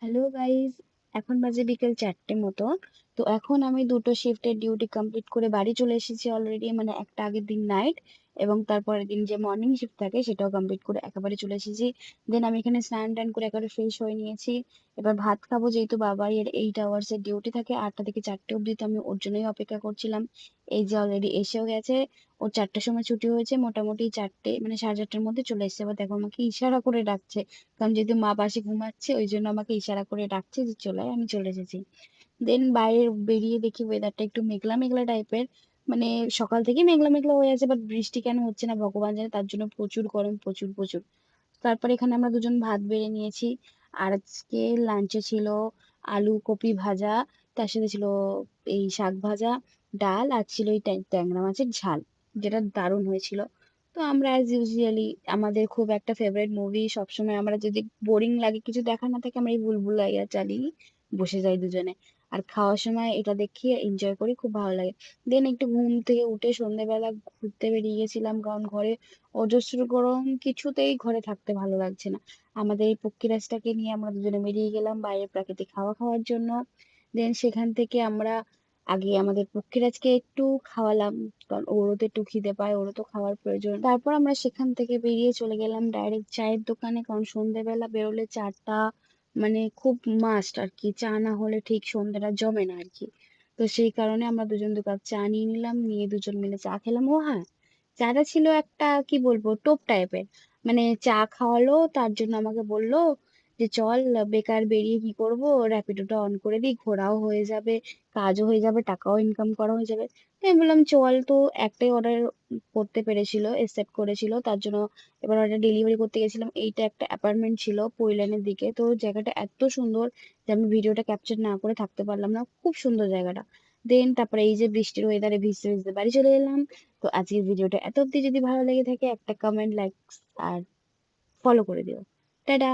Hello guys, এখন বাজে বিকেল 4টে মতো। তো এখন আমি দুটো শিফটের ডিউটি কমপ্লিট করে বাড়ি চলে এসেছি অলরেডি, মানে একটা আগের দিন নাইট এবং তারপরের দিন যে মর্নিং শিফট থাকে সেটাও কমপ্লিট করে একেবারে চলে এসেছি। দেন আমি এখানে স্নান টান করে একেবারে ফ্রেশ হয়ে নিয়েছি। এবার ভাত খাবো, যেহেতু বাবার এর 8 আওয়ার্স এর ডিউটি থাকে 8টা থেকে 4টে অবধি, তো আমি ওর জন্যই অপেক্ষা করছিলাম। এই যে অলরেডি এসেও গেছে। ওর 4টার সময় ছুটি হয়েছে, মোটামুটি 4টে মানে 4:30টার মধ্যে চলে এসেছে। এবার দেখো আমাকে ইশারা করে ডাকছে, কারণ যেহেতু মা পাশে ঘুমাচ্ছে ওই জন্য আমাকে ইশারা করে ডাকছে যে চলে আয়, আমি চলে এসেছি। দেন বাইরে বেরিয়ে দেখি ওয়েদারটা একটু মেঘলা মেঘলা টাইপের, মানে সকাল থেকে মেঘলা মেঘলা হয়ে আছে, বাট বৃষ্টি কেন হচ্ছে না ভগবান জানে, তার জন্য প্রচুর গরম, প্রচুর প্রচুর। তারপর এখানে আমরা দুজন ভাত বেড়ে নিয়েছি। আর আজকে লাঞ্চে ছিল আলু কপি ভাজা, তার সাথে ছিল এই শাক ভাজা, ডাল, আর ছিল এই ট্যাংরা মাছের ঝাল, যেটা দারুণ হয়েছিল। তো আমরা অ্যাজ ইউজুয়ালি, আমাদের খুব একটা ফেভারিট মুভি, সবসময় আমরা যদি বোরিং লাগে কিছু দেখা না থাকে আমরা এই বুলবুলাইয়া চালিয়ে বসে যাই দুজনে। আর খাওয়ার সময় এটা দেখি এনজয় করি, খুব ভালো লাগে। দেন একটু ঘুম থেকে উঠে সন্ধ্যেবেলা ঘুরতে বেরিয়ে গেছিলাম, কারণ ঘরে অজস্র গরম, কিছুতেই ঘরে থাকতে ভালো লাগছে না। আমাদের এই পক্ষীরাজটাকে নিয়ে আমরা দুজনে বেরিয়ে গেলাম বাইরে প্রাকৃতিক হাওয়া খাওয়ার জন্য। দেন সেখান থেকে আমরা আগে আমাদের পক্ষীরাজকে একটু খাওয়ালাম, কারণ ওরও তো একটু খিদে পায়, ওরও তো খাওয়ার প্রয়োজন। তারপর আমরা সেখান থেকে বেরিয়ে চলে গেলাম ডাইরেক্ট চায়ের দোকানে, কারণ সন্ধ্যেবেলা বেরোলে চাটা মানে খুব মাস্ট আর কি, চা না হলে ঠিক সন্ধ্যাটা জমে না আর কি। তো সেই কারণে আমরা দুজন 2 কাপ চা নিয়ে নিলাম, নিয়ে দুজন মিলে চা খেলাম। ও হ্যাঁ, চাটা ছিল একটা কি বলবো টোপ টাইপের, মানে চা খাওয়ালো তার জন্য আমাকে বলল যে চল, বেকার বেরিয়ে কি করব, র্যাপিডোটা অন করে দিই, ঘোরাও হয়ে যাবে, কাজও হয়ে যাবে, টাকাও ইনকাম করা হয়ে যাবে। তো আমি বললাম চল। তো একটাই অর্ডার করতে পেরেছিল, একসেপ্ট করেছিল, তার জন্য এবার অর্ডার ডেলিভারি করতে গেছিলাম। এইটা একটা অ্যাপার্টমেন্ট ছিল পৈলানের দিকে, তো জায়গাটা এত সুন্দর যে আমি ভিডিওটা ক্যাপচার না করে থাকতে পারলাম না, খুব সুন্দর জায়গাটা। দেন তারপরে এই যে বৃষ্টির ওয়েদারে ভিজতে ভিজতে বাড়ি চলে এলাম। তো আজকের ভিডিওটা এত অব্দি যদি ভালো লেগে থাকে, একটা কমেন্ট, লাইক আর ফলো করে দিও। টাটা।